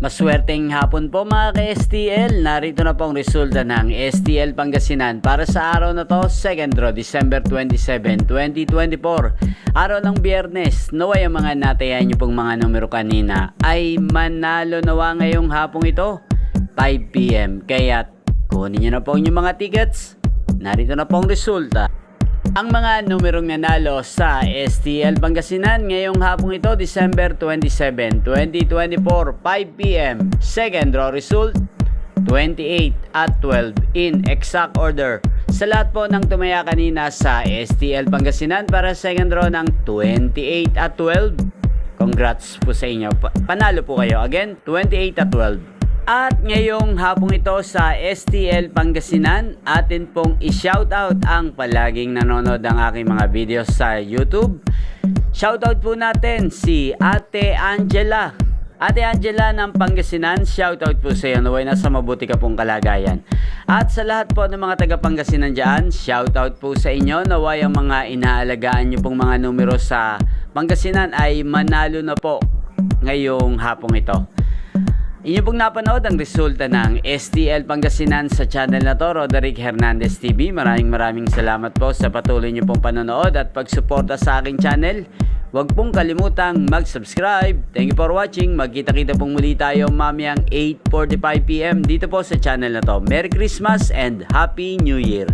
Maswerteng hapon po mga ka-STL. Narito na po ang resulta ng STL Pangasinan para sa araw na to, 2nd draw, December 27, 2024. Araw ng Biyernes. Naway ang mga natayan nyo pong mga numero kanina ay manalo nawa ngayong hapong ito, 5 PM. Kaya kunin nyo na po yung mga tickets. Narito na po ang resulta. Ang mga numerong nanalo sa STL Pangasinan ngayong hapong ito, December 27, 2024, 5 PM. Second draw result, 28 at 12 in exact order. Sa lahat po ng tumaya kanina sa STL Pangasinan para second draw ng 28 at 12, congrats po sa inyo. Panalo po kayo. Again, 28 at 12. At ngayong hapong ito sa STL Pangasinan, atin pong i-shoutout ang palaging nanonood ng aking mga videos sa YouTube. Shoutout po natin si Ate Angela. Ate Angela ng Pangasinan, shoutout po sa iyo. Naway nasa mabuti ka pong kalagayan. At sa lahat po ng mga taga Pangasinan dyan, shoutout po sa inyo. Naway ang mga inaalagaan nyo pong mga numero sa Pangasinan ay manalo na po ngayong hapong ito. Inyo pong napanood ang resulta ng STL Pangasinan sa channel na to, Roderick Hernandez TV. Maraming salamat po sa patuloy nyo pong panonood at pagsuporta sa aking channel. Huwag pong kalimutang mag-subscribe. Thank you for watching. Magkita-kita pong muli tayo mamayang 8:45 PM dito po sa channel na to. Merry Christmas and Happy New Year!